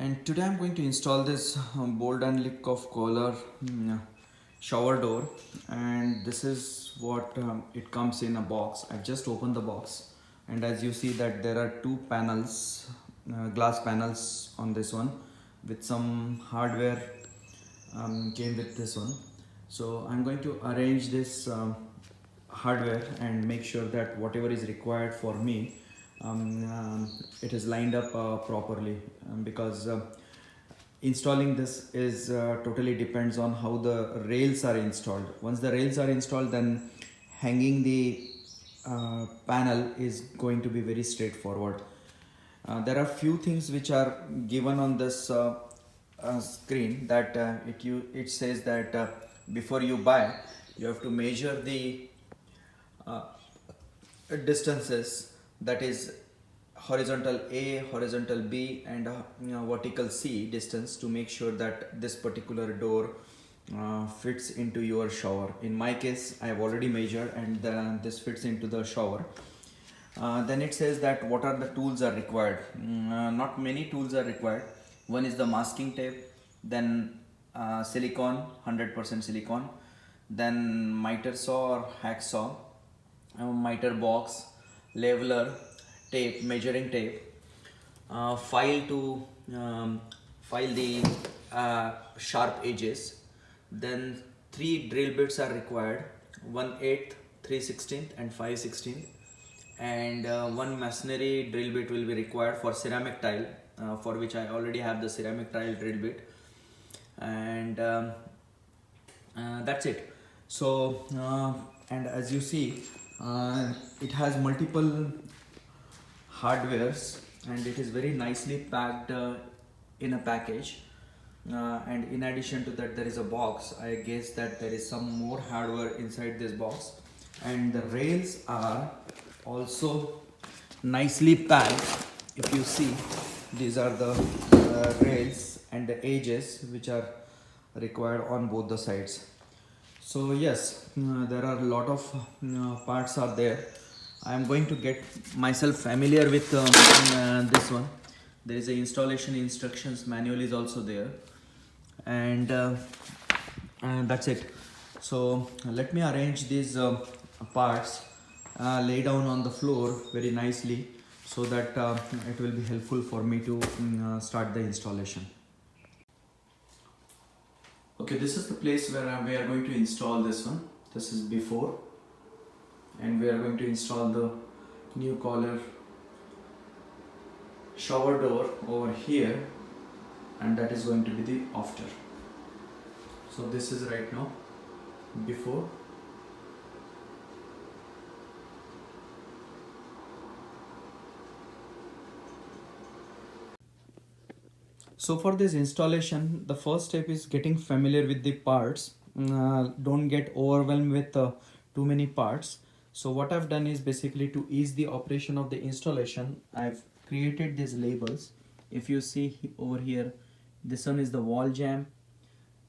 And today I'm going to install this Bold and Lipkoff collar shower door, and this is what it comes in a box. I've just opened the box, and as you see that there are two panels, glass panels on this one with some hardware came with this one. So I'm going to arrange this hardware and make sure that whatever is required for me, it is lined up properly, because installing this is totally depends on how the rails are installed. Once the rails are installed, then hanging the panel is going to be very straightforward. There are few things which are given on this screen that it says that before you buy, you have to measure the uh, distances, that is horizontal A, horizontal B, and vertical C distance, to make sure that this particular door fits into your shower. In my case, I have already measured, and this fits into the shower. Then it says that what are the tools are required. Not many tools are required. One is the masking tape, then silicone, 100% silicone, then miter saw or hacksaw, miter box, leveler, tape, measuring tape, file to file the sharp edges. Then three drill bits are required: 1/8, 3/16, and 5/16. And one masonry drill bit will be required for ceramic tile, for which I already have the ceramic tile drill bit. And that's it. So and as you see, it has multiple hardwares, and it is very nicely packed in a package. And in addition to that, there is a box. I guess that there is some more hardware inside this box, and the rails are also nicely packed. If you see, these are the rails and the edges which are required on both the sides. So yes, there are a lot of parts are there. I am going to get myself familiar with this one. There is a installation instructions manual is also there, and that's it. So let me arrange these parts, lay down on the floor very nicely, so that it will be helpful for me to start the installation. Okay, this is the place where we are going to install this one. This is before, and we are going to install the new collar shower door over here, and that is going to be the after. So this is right now before. So for this installation, the first step is getting familiar with the parts. Don't get overwhelmed with too many parts. So what I've done is basically to ease the operation of the installation, I've created these labels. If you see over here, this one is the wall jamb,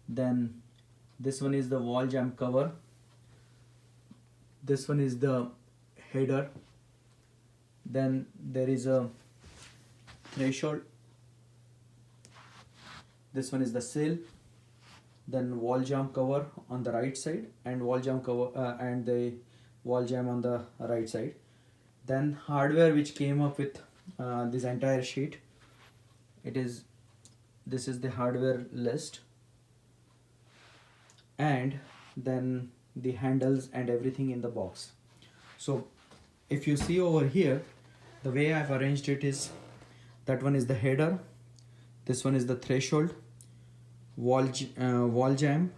then this one is the wall jamb cover, this one is the header, then there is a threshold, this one is the sill, then wall jamb cover on the right side, and wall jamb cover and the wall jamb on the right side. Then hardware which came up with this entire sheet. This is the hardware list, and then the handles and everything in the box. So if you see over here, the way I've arranged it is, that one is the header, this one is the threshold, wall jamb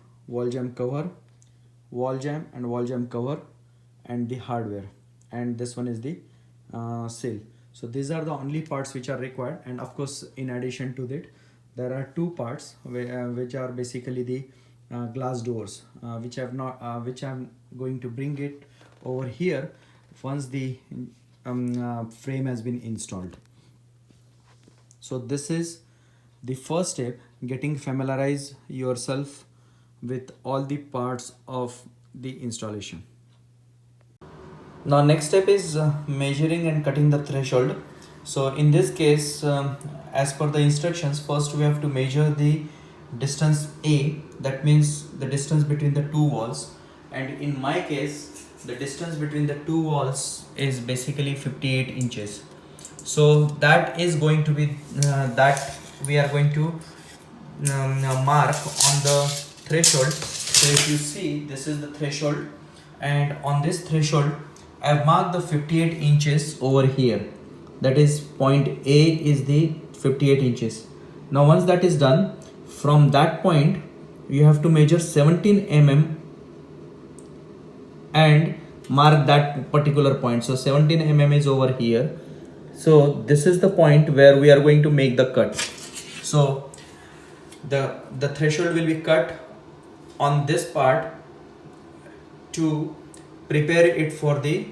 cover, wall jamb and wall jamb cover, and the hardware, and this one is the sill. So these are the only parts which are required, and of course in addition to that, there are two parts which are basically the glass doors, which I'm going to bring it over here once the frame has been installed. So this is the first step, getting familiarize yourself with all the parts of the installation. Now next step is measuring and cutting the threshold. So in this case, as per the instructions, first we have to measure the distance A, that means the distance between the two walls, and in my case the distance between the two walls is basically 58 inches. So that is going to be that we are going to mark on the threshold. So if you see, this is the threshold, and on this threshold I have marked the 58 inches over here. That is, point A is the 58 inches. Now once that is done, from that point you have to measure 17 mm and mark that particular point. So 17 mm is over here. So this is the point where we are going to make the cut. So the threshold will be cut on this part to prepare it for the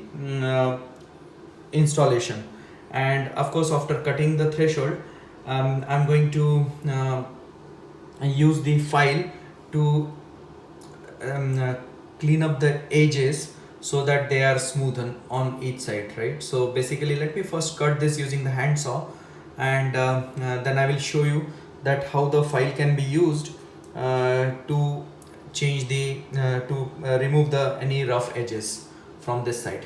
installation. And of course, after cutting the threshold, I'm going to use the file to clean up the edges so that they are smoothened on each side, right? So basically, let me first cut this using the handsaw, and then I will show you that how the file can be used to change the remove the any rough edges from this side.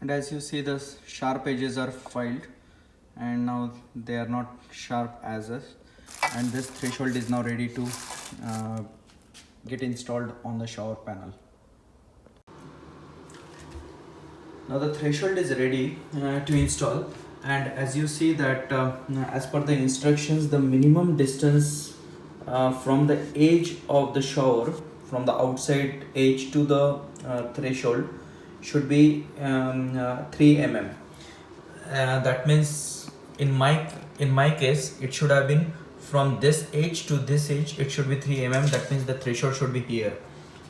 And as you see, the sharp edges are filed, and now they are not sharp as us, and this threshold is now ready to get installed on the shower panel. Now the threshold is ready to install, and as you see that as per the instructions, the minimum distance from the edge of the shower, from the outside edge to the threshold, should be 3 mm. That means in my case it should have been from this edge to this edge, it should be 3 mm. That means the threshold should be here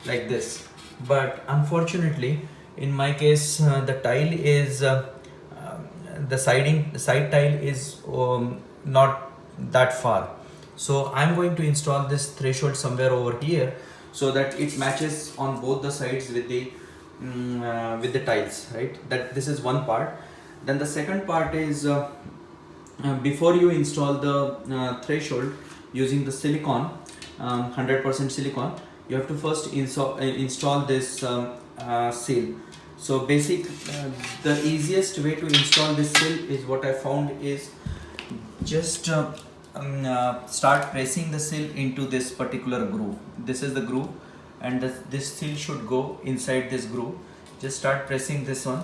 like this. But unfortunately in my case the tile is the side tile is not that far, so I'm going to install this threshold somewhere over here so that it matches on both the sides with the tiles, right? That this is one part. Then the second part is before you install the threshold using the silicone, 100% silicone, you have to first install this seal. So the easiest way to install this seal is what I found is just start pressing the seal into this particular groove. This is the groove, and this seal should go inside this groove. Just start pressing this one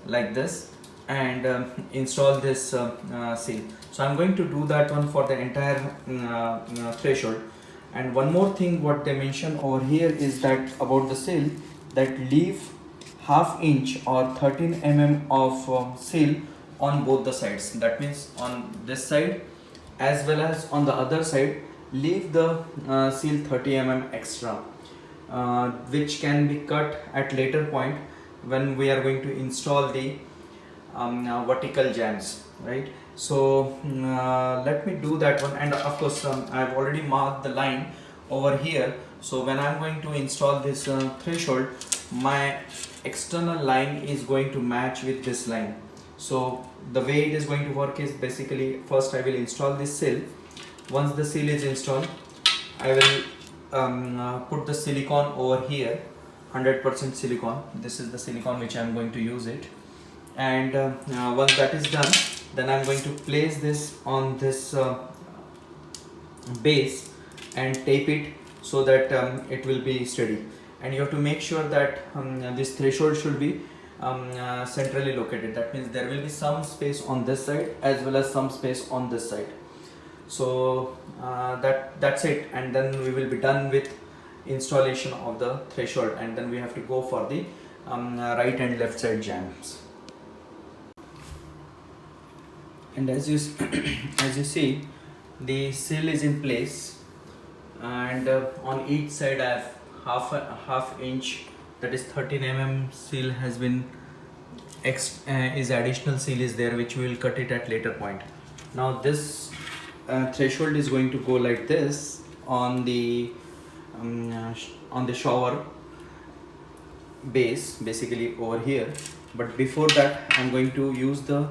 like this and install this seal. So I'm going to do that one for the entire threshold. And one more thing what they mention over here is that about the seal, that leave ½ inch or 13 mm of seal on both the sides. That means on this side as well as on the other side, leave the seal 30 mm extra, which can be cut at later point when we are going to install the vertical jambs, right? So let me do that one. And of course I've already marked the line over here, so when I'm going to install this threshold, my external line is going to match with this line. So the way it is going to work is basically, first I will install this seal. Once the seal is installed, I will put the silicone over here, 100% silicone. This is the silicone which I am going to use it. And once that is done, Then I'm going to place this on this base and tape it so that it will be steady. And you have to make sure that this threshold should be centrally located. That means there will be some space on this side as well as some space on this side. So that's it, and then we will be done with installation of the threshold, and then we have to go for the right and left side jams. And as you as you see, the seal is in place, and on each side I have half inch, that is 13 mm seal has been is additional seal is there, which we will cut it at later point. Now this threshold is going to go like this on the shower base, basically over here. But before that, I'm going to use the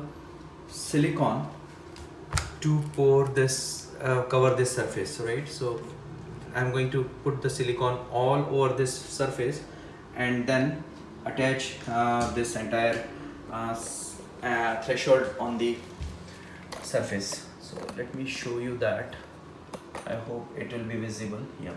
silicone to pour this cover this surface, right? So I'm going to put the silicone all over this surface and then attach this entire threshold on the surface. So let me show you that. I hope it will be visible. Yeah.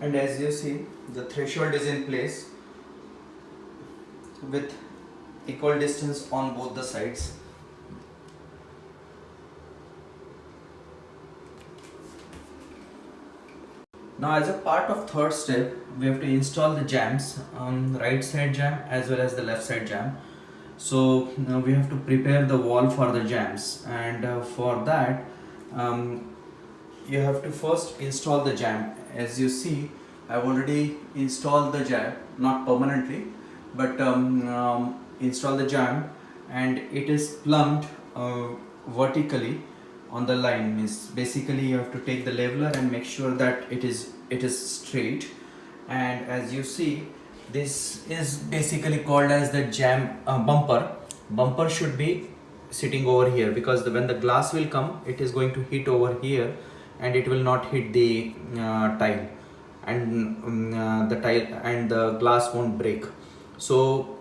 And as you see, the threshold is in place with equal distance on both the sides. Now as a part of third step, we have to install the jams on right side jam as well as the left side jam. So now we have to prepare the wall for the jams, and for that you have to first install the jam. As you see, I've already installed the jam, not permanently, but install the jam, and it is plumbed vertically on the line. Means basically you have to take the leveler and make sure that it is straight. And as you see, this is basically called as the jam bumper should be sitting over here, because when the glass will come, it is going to hit over here and it will not hit the tile, and the tile and the glass won't break. So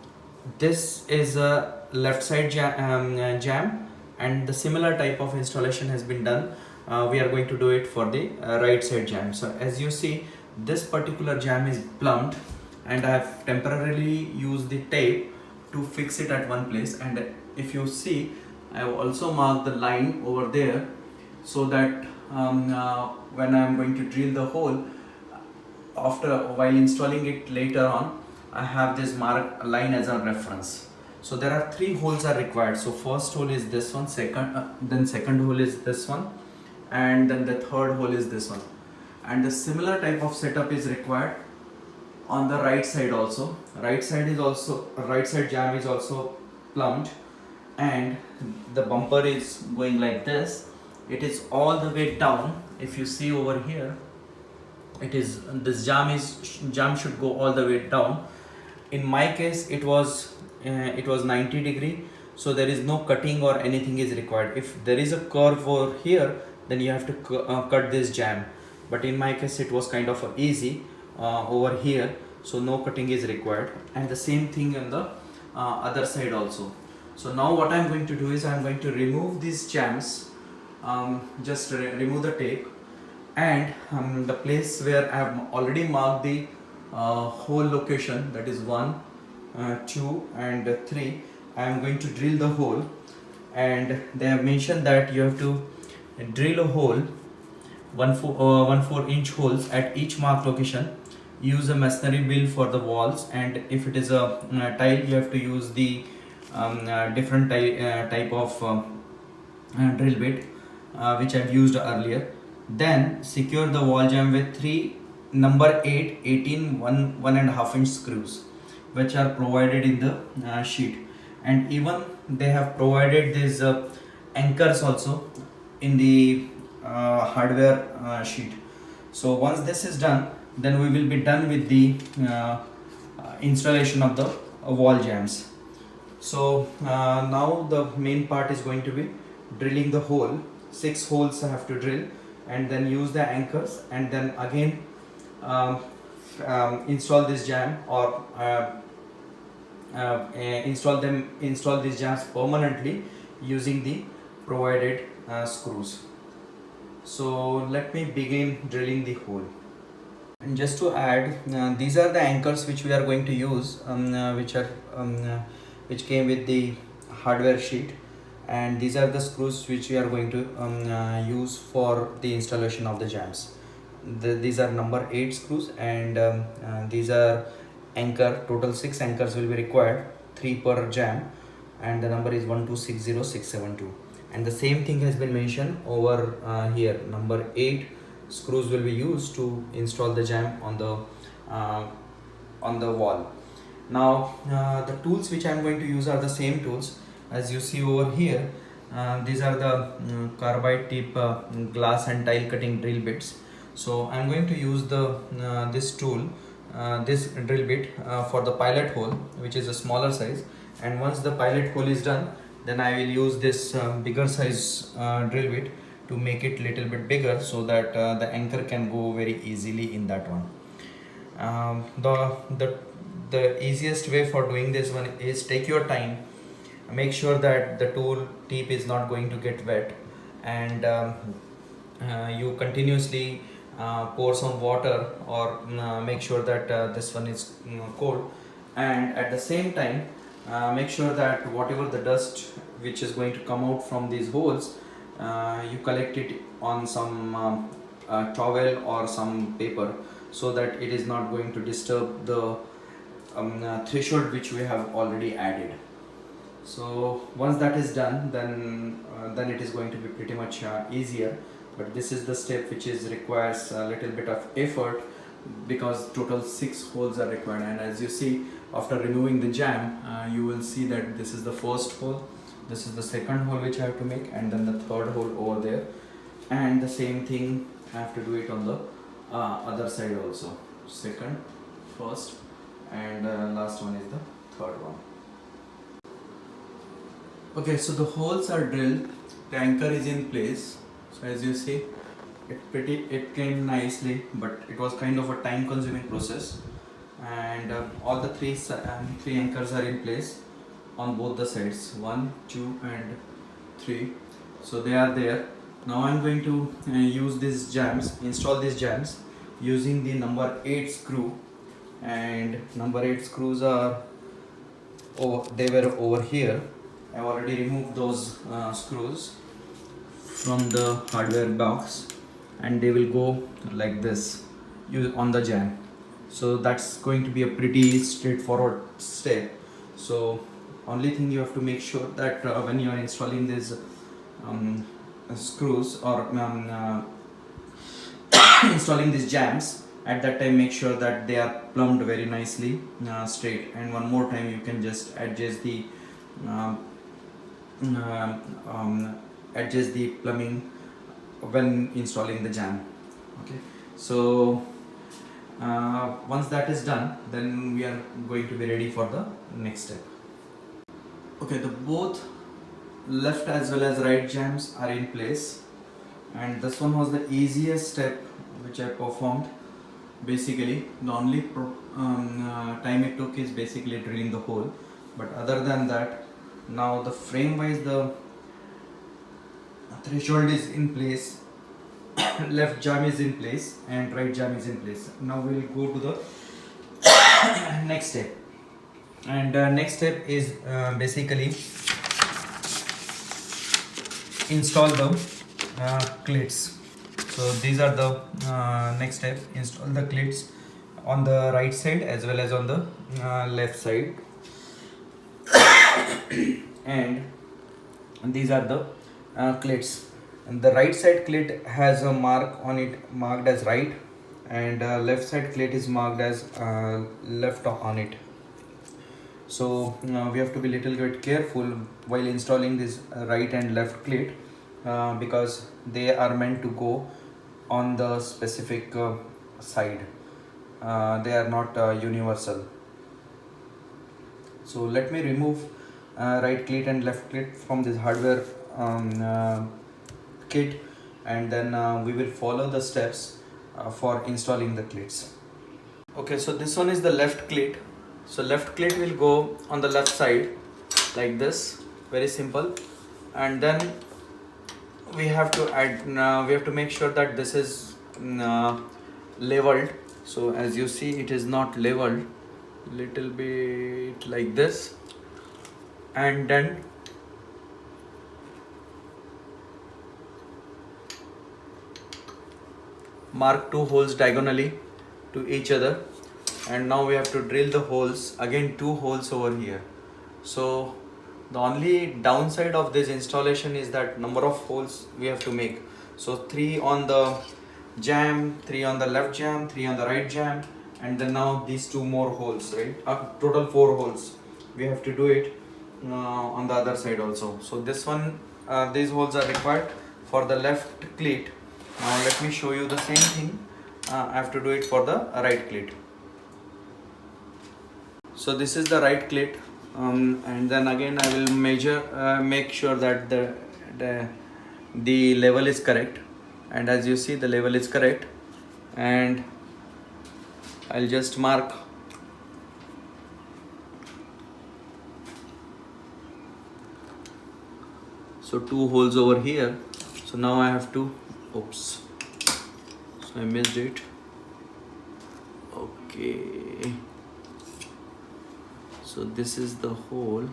this is a left side jam, and the similar type of installation has been done. We are going to do it for the right side jam. So as you see, this particular jam is plumbed, and I have temporarily used the tape to fix it at one place. And if you see, I have also marked the line over there, so that when I am going to drill the hole while installing it later on, I have this mark line as a reference. So there are 3 holes are required. So first hole is this one, then second hole is this one, and then the third hole is this one. And the similar type of setup is required on the right side also. Right side jam is also plumbed, and the bumper is going like this. It is all the way down. If you see over here, this jam should go all the way down. In my case, it was 90-degree, so there is no cutting or anything is required. If there is a curve over here, then you have to cut this jam, but in my case it was kind of easy over here, so no cutting is required. And the same thing on the other side also. So now what I'm going to do is I'm going to remove these jams, just remove the tape, and the place where I have already marked the hole location, that is 1, 2 and 3. I am going to drill the hole, and they have mentioned that you have to drill a hole 1/4 inch holes at each marked location. Use a masonry wheel for the walls, and if it is a tile, you have to use the different type of drill bit which I've used earlier. Then secure the wall jam with 3 number 8 18 1.5 inch screws, which are provided in the sheet. And even they have provided these anchors also in the hardware sheet. So once this is done, then we will be done with the installation of the wall jams. So now the main part is going to be drilling the hole. 6 holes I have to drill, and then use the anchors, and then again install this jam, or install these jams permanently using the provided screws. So let me begin drilling the hole. And just to add, these are the anchors which we are going to use, which came with the hardware sheet, and these are the screws which we are going to use for the installation of the jams. These are number 8 screws, and these are anchor. Total 6 anchors will be required, 3 per jam, and the number is 1260672. And the same thing has been mentioned over here. Number 8 screws will be used to install the jam on the wall. Now the tools which I am going to use are the same tools as you see over here. These are the carbide tip glass and tile cutting drill bits. So I am going to use this tool, this drill bit for the pilot hole, which is a smaller size. And once the pilot hole is done, then I will use this bigger size drill bit to make it little bit bigger, so that the anchor can go very easily in that one. The easiest way for doing this one is take your time, make sure that the tool tip is not going to get wet, and you continuously pour some water, or make sure that this one is cold, and at the same time make sure that whatever the dust which is going to come out from these holes, you collect it on some towel or some paper, so that it is not going to disturb the threshold which we have already added. So once that is done, then it is going to be pretty much easier. But this is the step which requires a little bit of effort, because total 6 holes are required. And as you see, after removing the jam, you will see that this is the first hole, this is the second hole which I have to make, and then the third hole over there, and the same thing I have to do it on the other side also. Second, first, and last one is the third one. Okay, so the holes are drilled, the anchor is in place. So as you see, it came nicely, but it was kind of a time consuming process. And all the three anchors are in place on both the sides, 1, 2 and 3. So they are there. Now I'm going to use these jams, install these jams using the number 8 screw, and number 8 screws are they were over here. I already removed those screws from the hardware box, and they will go like this on the jam. So that's going to be a pretty straightforward step. So only thing you have to make sure that when you are installing these screws or installing these jams, at that time make sure that they are plumbed very nicely straight. And one more time you can just um, adjust the plumbing when installing the jam. Okay, so once that is done, then we are going to be ready for the next step. Okay, the both left as well as right jams are in place, and this one was the easiest step which I performed. Basically the only time it took is basically drilling the hole, but other than that, now the frame wise the threshold is in place, left jam is in place and right jam is in place. Now we will go to the next step, and next step is basically install the clips. So these are the next step. Install the clips on the right side as well as on the left side, and these are the clits. And the right side clit has a mark on it marked as right, and left side clit is marked as left on it. So we have to be little bit careful while installing this right and left clit because they are meant to go on the specific side. They are not universal. So let me remove right clit and left clit from this hardware kit, and then we will follow the steps for installing the clits. Okay, so this one is the left clit. So left clit will go on the left side like this, very simple. And then we have to add, we have to make sure that this is leveled. So as you see, it is not leveled, little bit like this. And then mark two holes diagonally to each other, and now we have to drill the holes again, two holes over here. So the only downside of this installation is that number of holes we have to make. So 3 on the jam, 3 on the left jam, 3 on the right jam, and then now these 2 more holes, right? Total 4 holes. We have to do it on the other side also. So this one, these holes are required for the left clit. Now let me show you the same thing. I have to do it for the right clit. So this is the right clit, and then again I will measure, make sure that the level is correct, and as you see the level is correct, and I'll just mark. So 2 holes over here. So now I have to, oops, so I missed it. Okay, so this is the hole,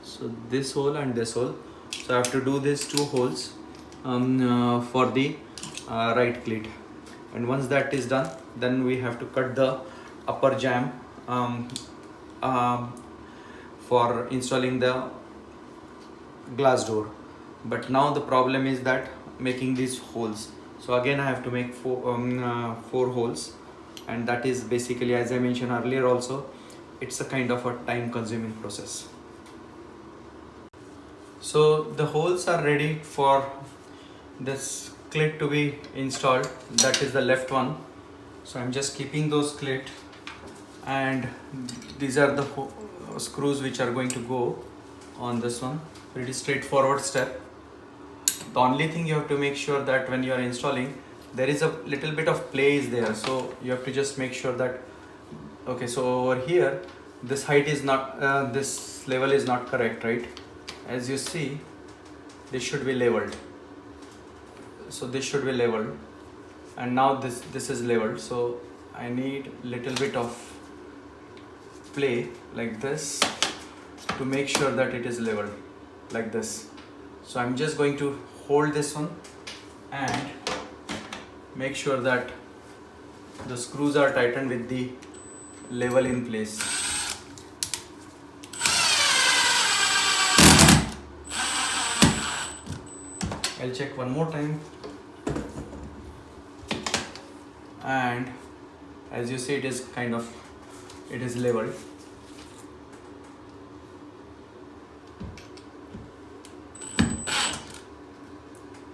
so this hole and this hole. So I have to do these 2 holes for the right clit, and once that is done, then we have to cut the upper jam for installing the glass door. But now the problem is that making these holes. So again I have to make 4 holes, and that is basically, as I mentioned earlier also, it's a kind of a time consuming process. So the holes are ready for this clit to be installed. That is the left one. So I'm just keeping those clit, and these are the screws which are going to go on this one. Pretty straightforward step. The only thing you have to make sure that when you are installing, there is a little bit of play is there, so you have to just make sure that, okay, so over here this height is not this level is not correct, right? As you see, this should be leveled. So this should be leveled, and now this is leveled, so I need little bit of play like this to make sure that it is leveled like this. So I'm just going to hold this one and make sure that the screws are tightened with the level in place. I'll check one more time, and as you see it is leveled.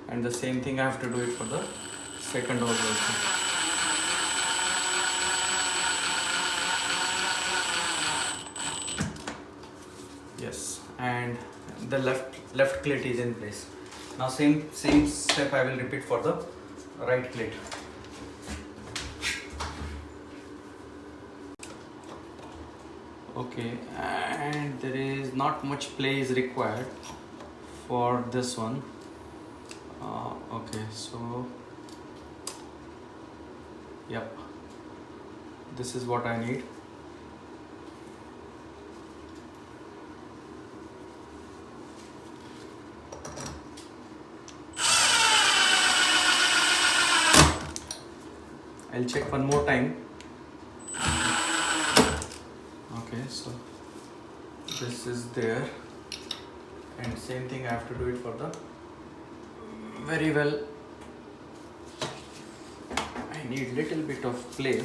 And the same thing I have to do it for the second hose also. Yes, and the left clit is in place. Now same step I will repeat for the right clit. Okay, and there is not much play is required for this one. Okay, so yep, this is what I need. I'll check one more time. Okay, so this is there, and same thing I have to do it for the very well. I need little bit of play.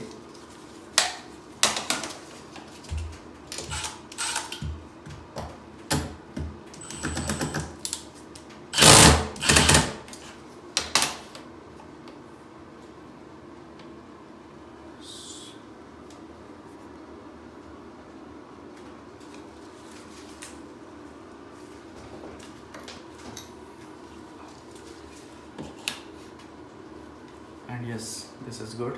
And yes, this is good.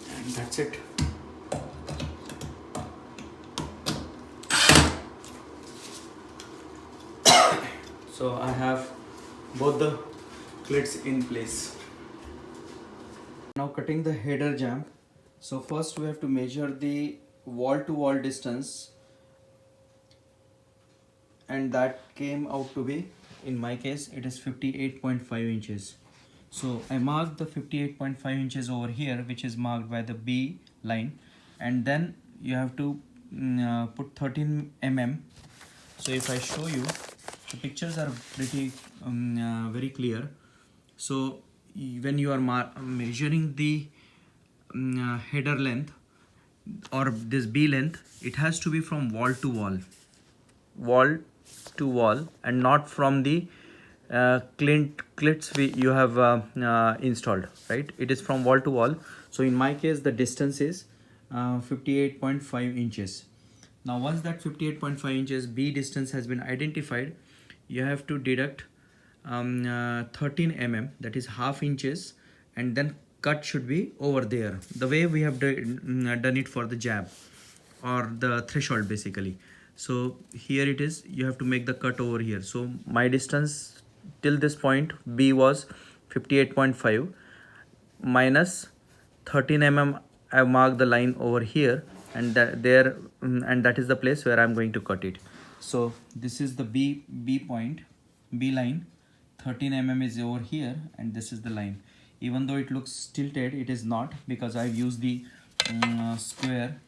And that's it. So I have both the clits in place. Now cutting the header jamb. So first we have to measure the wall to wall distance, and that came out to be, in my case it is 58.5 inches. So I marked the 58.5 inches over here, which is marked by the B line, and then you have to put 13 mm. So if I show you, the pictures are pretty very clear. So when you are measuring the header length or this B length, it has to be from wall to wall, and not from the clits you have installed, right? It is from wall to wall. So in my case the distance is 58.5 inches. Now once that 58.5 inches B distance has been identified, you have to deduct 13 mm, that is half inches, and then cut should be over there, the way we have done it for the jab or the threshold basically. So here it is, you have to make the cut over here. So my distance till this point B was 58.5 minus 13 mm. I marked the line over here, and that is the place where I'm going to cut it. So this is the B point, B line. 13 mm is over here, and this is the line. Even though it looks tilted, it is not, because I've used the square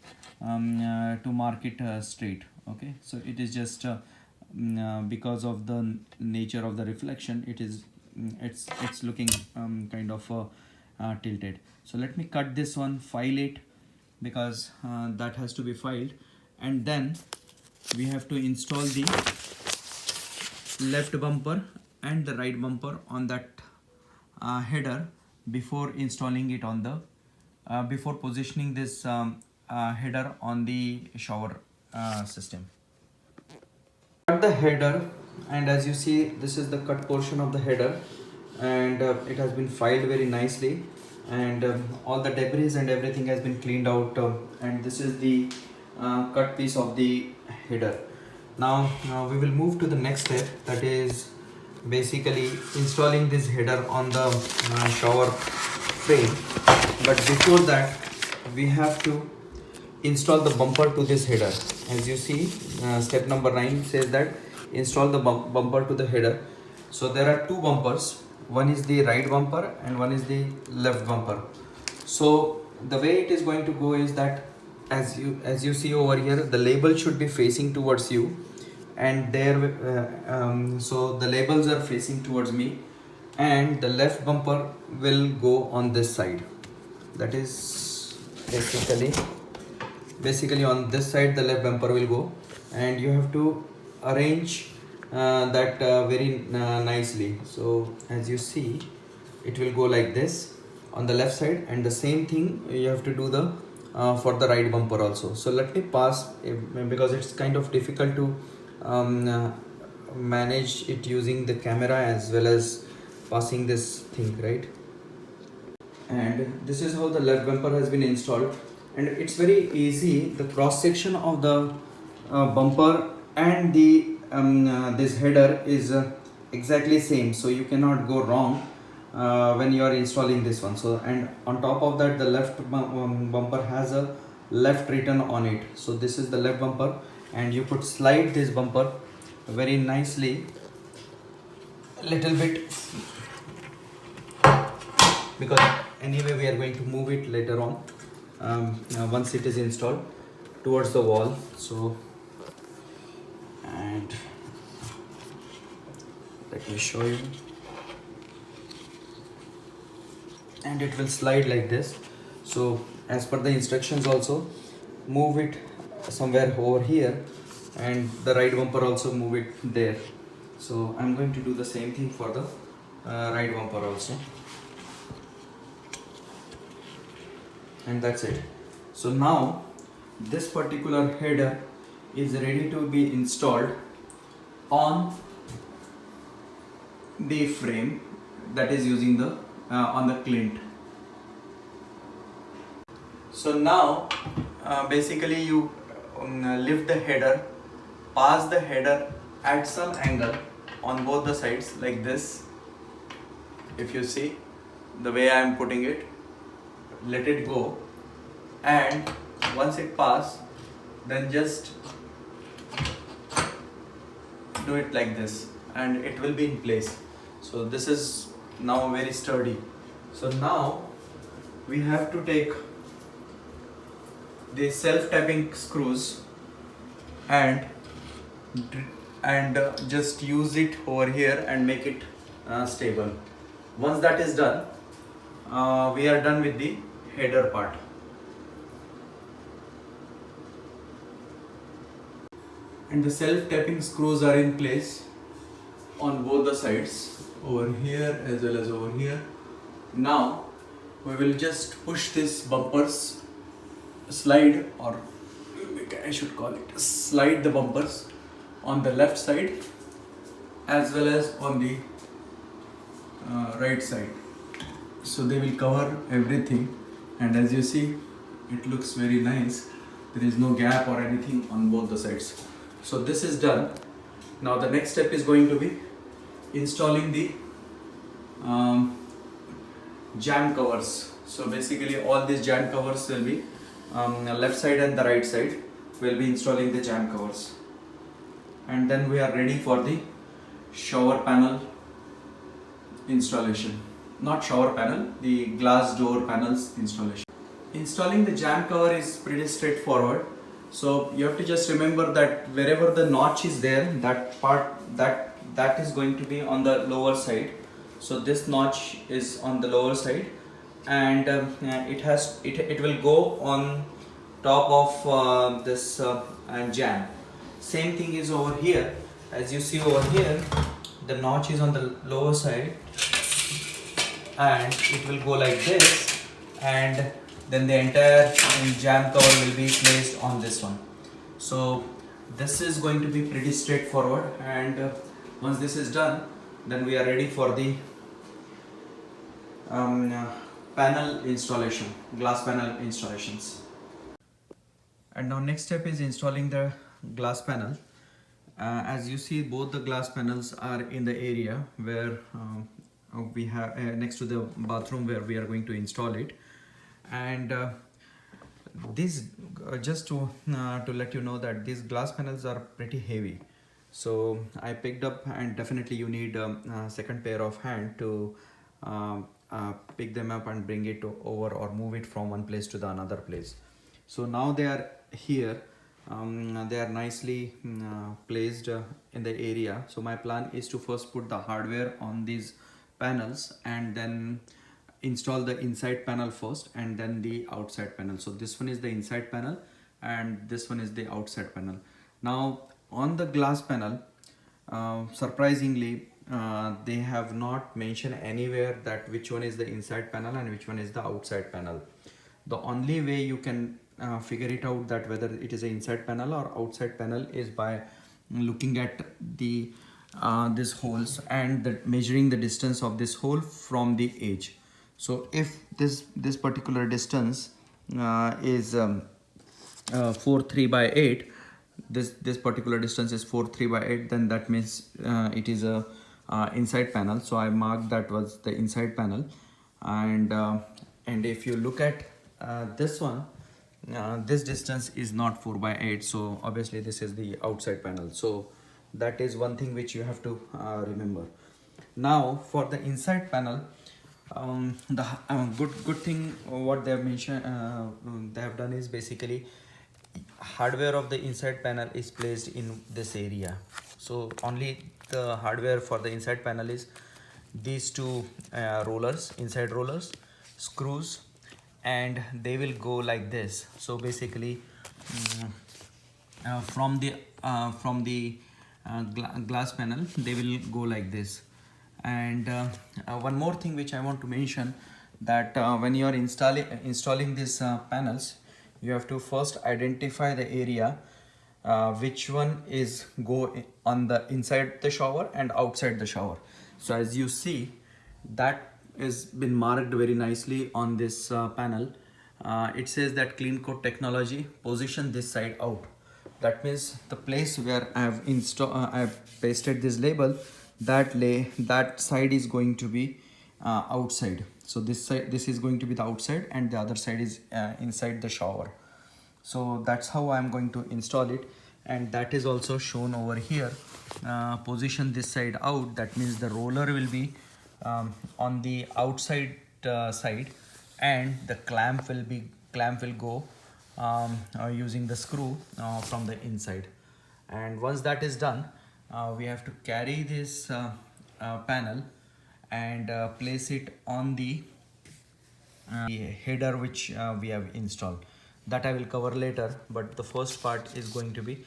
to mark it straight. Okay, so it is just because of the nature of the reflection, it is it's looking kind of tilted. So let me cut this one, file it, because that has to be filed, and then we have to install the left bumper and the right bumper on that header before installing it on the before positioning this header on the shower system. cut the header, and as you see, this is the cut portion of the header, and it has been filed very nicely, and all the debris and everything has been cleaned out, and this is the cut piece of the header. Now we will move to the next step, that is basically installing this header on the shower frame. But before that, we have to install the bumper to this header. As you see, step number 9 says that install the bumper to the header. So there are two bumpers, one is the right bumper and one is the left bumper. So the way it is going to go is that as you see over here, the label should be facing towards you, and there so the labels are facing towards me, and the left bumper will go on this side. That is basically on this side the left bumper will go, and you have to arrange that very nicely. So as you see, it will go like this on the left side, and the same thing you have to do the for the right bumper also. So let me pass, because it's kind of difficult to manage it using the camera as well as passing this thing, right? And this is how the left bumper has been installed, and it's very easy. The cross section of the bumper and the this header is exactly same, so you cannot go wrong when you are installing this one. So, and on top of that, the left bumper has a left written on it. So this is the left bumper, and you could slide this bumper very nicely a little bit, because anyway we are going to move it later on once it is installed towards the wall. So, and let me show you, and it will slide like this. So as per the instructions also, move it somewhere over here, and the right bumper also move it there. So I'm going to do the same thing for the right bumper also, and that's it. So now this particular header is ready to be installed on the frame, that is using the on the clint. So now basically you lift the header, pass the header at some angle on both the sides like this. If you see the way I am putting it, let it go, and once it pass, then just do it like this, and it will be in place. So this is now very sturdy. So now we have to take the self-tapping screws and just use it over here and make it stable. Once that is done, we are done with the header part. And the self-tapping screws are in place on both the sides, over here as well as over here. Now we will just push this bumpers, slide, or I should call it slide the bumpers on the left side as well as on the right side. So they will cover everything, and as you see, it looks very nice. There is no gap or anything on both the sides. So this is done. Now the next step is going to be installing the jam covers. So basically all these jam covers will be left side and the right side. We'll be installing the jam covers, and then we are ready for the shower panel installation. Not shower panel, the glass door panels installation. Installing the jam cover is pretty straightforward. So you have to just remember that wherever the notch is there, that part that is going to be on the lower side. So this notch is on the lower side, and it will go on top of this jam. Same thing is over here. As you see over here, the notch is on the lower side, and it will go like this, and then the entire jam cover will be placed on this one. So this is going to be pretty straightforward, and once this is done, then we are ready for the um, uh, panel installation, glass panel installations. And now next step is installing the glass panel. As you see, both the glass panels are in the area where we have next to the bathroom where we are going to install it. And these to let you know that these glass panels are pretty heavy, so I picked up, and definitely you need a second pair of hand to pick them up and bring it over or move it from one place to the another place. So now they are here. They are nicely placed in the area. So my plan is to first put the hardware on these panels and then install the inside panel first and then the outside panel. So this one is the inside panel and this one is the outside panel. Now on the glass panel, surprisingly, they have not mentioned anywhere that which one is the inside panel and which one is the outside panel. The only way you can figure it out that whether it is an inside panel or outside panel is by looking at the these holes and measuring the distance of this hole from the edge. So if this particular distance is 4 by 8, this particular distance is 4 by 8, then that means it is a inside panel. So I marked that was the inside panel. And if you look at this one, this distance is not 4 by 8, so obviously this is the outside panel. So that is one thing which you have to remember. Now for the inside panel, the good thing what they have mentioned, they have done is basically hardware of the inside panel is placed in this area. So only the hardware for the inside panel is these two rollers, inside rollers, screws, and they will go like this. So basically from the glass panel they will go like this. And one more thing which I want to mention, that when you are installing these panels, you have to first identify the area which one is go on the inside the shower and outside the shower. So as you see, that is been marked very nicely on this panel. It says that Clean Coat Technology, position this side out. That means the place where I have pasted this label, that side is going to be outside. So this is going to be the outside and the other side is inside the shower. So that's how I'm going to install it, and that is also shown over here. Position this side out, that means the roller will be on the outside side, and the clamp will go using the screw from the inside. And once that is done, we have to carry this panel and place it on the header which we have installed. That I will cover later, but the first part is going to be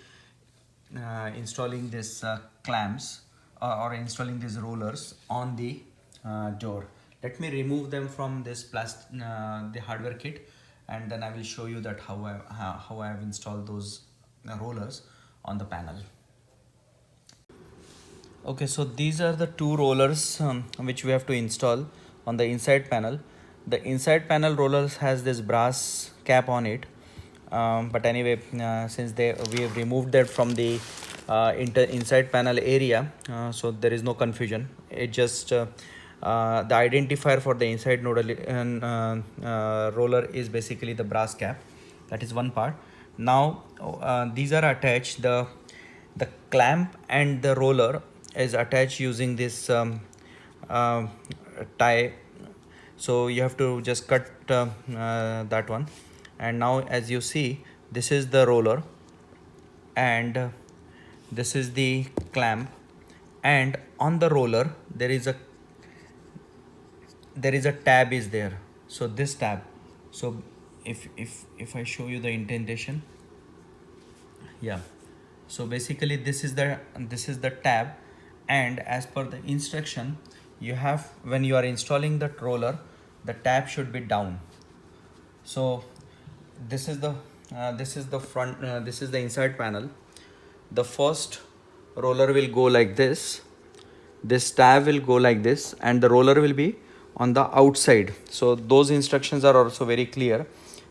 installing this clamps or installing these rollers on the door. Let me remove them from this the hardware kit, and then I will show you that how I have installed those rollers on the panel. Okay, so these are the two rollers which we have to install on the inside panel. The inside panel rollers has this brass cap on it, but anyway, since we have removed that from the inside panel area, so there is no confusion. It just the identifier for the inside nodal roller is basically the brass cap. That is one part. Now these are attached. The clamp and the roller is attached using this tie. So you have to just cut that one. And now as you see, this is the roller and this is the clamp, and on the roller there is a tab is there. So this tab, so if I show you the indentation, yeah, so basically this is the tab, and as per the instruction, you have, when you are installing that roller, the tab should be down. So this is the front, this is the inside panel. the first roller will go like this tab will go like this, and the roller will be on the outside. So those instructions are also very clear.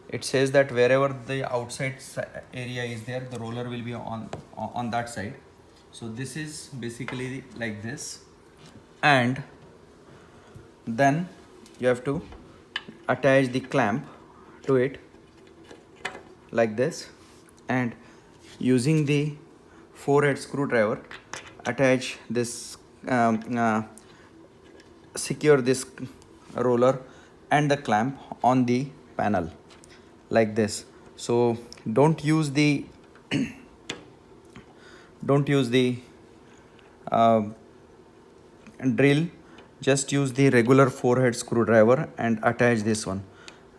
It says that wherever the outside area is there, the roller will be on that side. So this is basically like this, and then you have to attach the clamp to it like this, and using the 4-head screwdriver attach this secure this roller and the clamp on the panel like this. So don't use the uh, drill, just use the regular 4-head screwdriver and attach this one.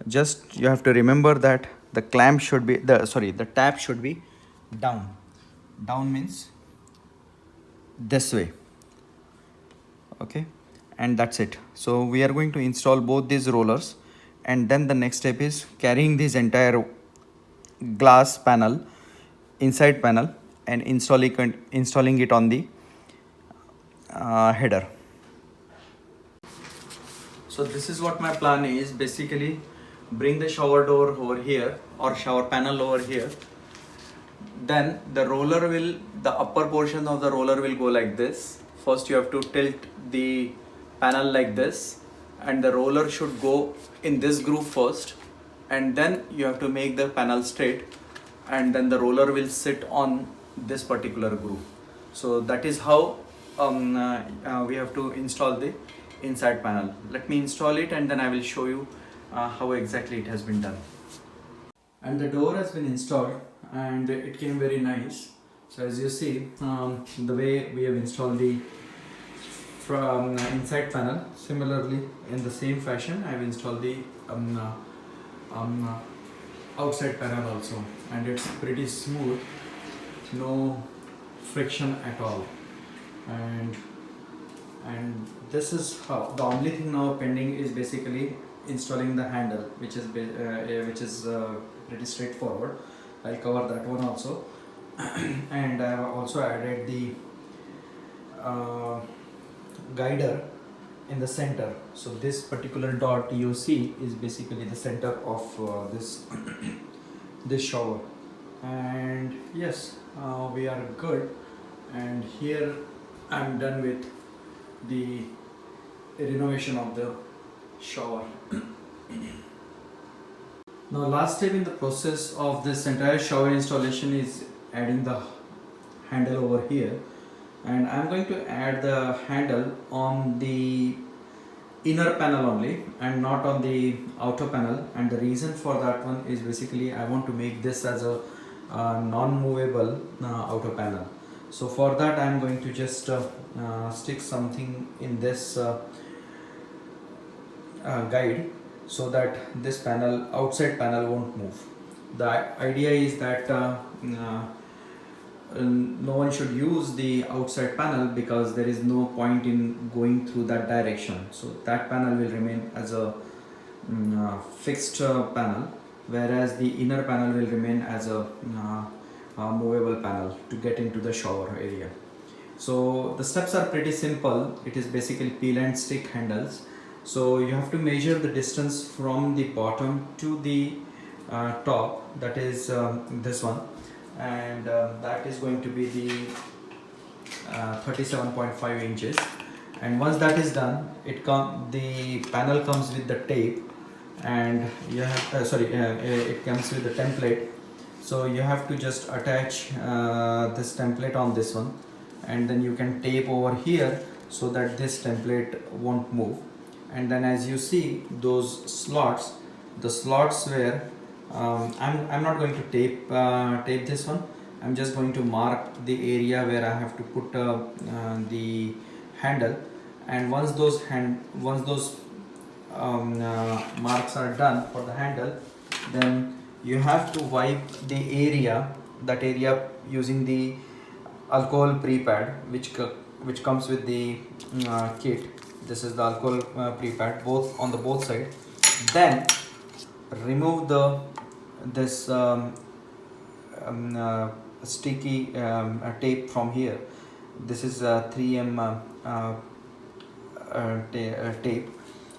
Just you have to remember that the clamp should be the tab should be down means this way. Okay, and that's it. So we are going to install both these rollers, and then the next step is carrying this entire glass panel, inside panel, and installing it on the header. So this is what my plan is. Basically, bring the shower door over here or shower panel over here. Then the upper portion of the roller will go like this. First you have to tilt the panel like this, and the roller should go in this groove first, and then you have to make the panel straight, and then the roller will sit on this particular groove. So that is how we have to install the inside panel. Let me install it, and then I will show you how exactly it has been done. And the door has been installed, and it came very nice. So as you see, the way we have installed the inside panel, similarly in the same fashion I have installed the outside panel also, and it's pretty smooth, no friction at all. And this is how the only thing now pending is basically installing the handle, which is pretty straightforward. I'll cover that one also. And I have also added the guider in the center. So this particular dot you see is basically the center of this this shower. And yes, we are good. And here I'm done with the renovation of the shower. Now last step in the process of this entire shower installation is adding the handle over here, and I'm going to add the handle on the inner panel only and not on the outer panel. And the reason for that one is basically I want to make this as a non-movable outer panel. So for that I'm going to just stick something in this guide, so that this panel, outside panel, won't move. The idea is that no one should use the outside panel because there is no point in going through that direction. So that panel will remain as a fixed panel, whereas the inner panel will remain as a movable panel to get into the shower area. So the steps are pretty simple. It is basically peel and stick handles. So you have to measure the distance from the bottom to the top, that is this one, and that is going to be the 37.5 inches. And once that is done, the panel comes with the tape, and you have it comes with the template. So you have to just attach this template on this one, and then you can tape over here so that this template won't move. And then as you see those slots, the slots where I'm not going to tape this one. I'm just going to mark the area where I have to put the handle. And once those marks are done for the handle, then you have to wipe the area using the alcohol pre-pad, which comes with the kit. This is the alcohol pre-pad on both sides. Then remove this sticky tape from here. This is 3M tape,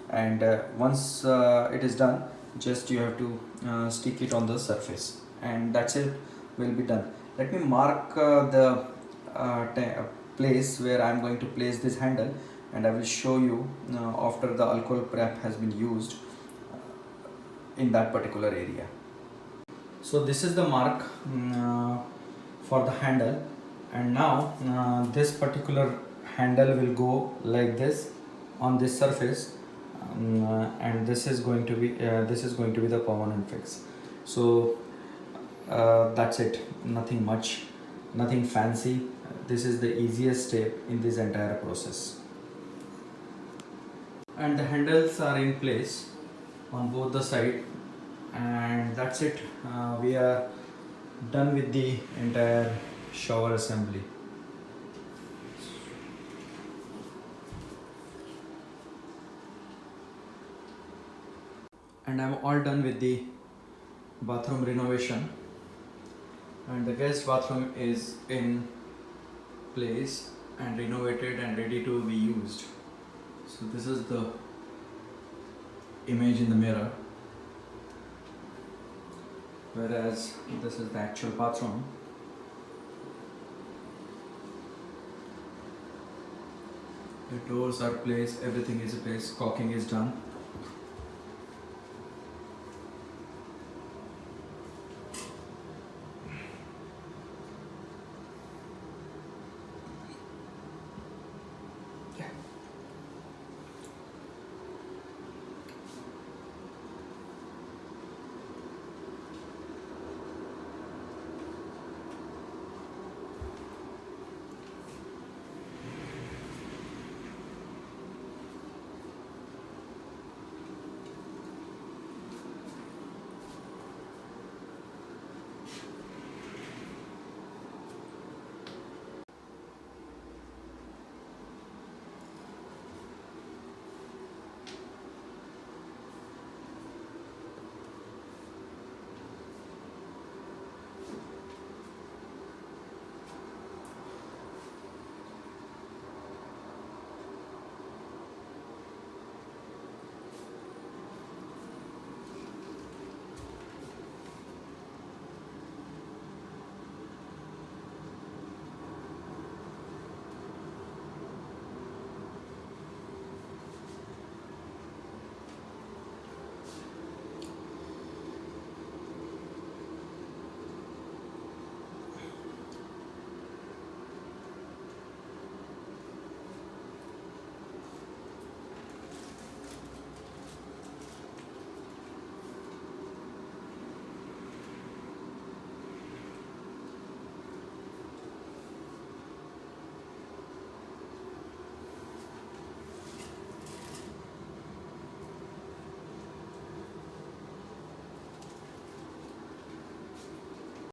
and once it is done, just you have to stick it on the surface, and that's it, will be done. Let me mark the place where I'm going to place this handle, and I will show you after the alcohol prep has been used in that particular area. So this is the mark for the handle, and now this particular handle will go like this on this surface, and this is going to be the permanent fix. So that's it, nothing much, nothing fancy. This is the easiest step in this entire process, and the handles are in place on both the side, and that's it. We are done with the entire shower assembly. And I'm all done with the bathroom renovation, and the guest bathroom is in place and renovated and ready to be used. So this is the image in the mirror, whereas this is the actual bathroom. The doors are placed, everything is placed, caulking is done.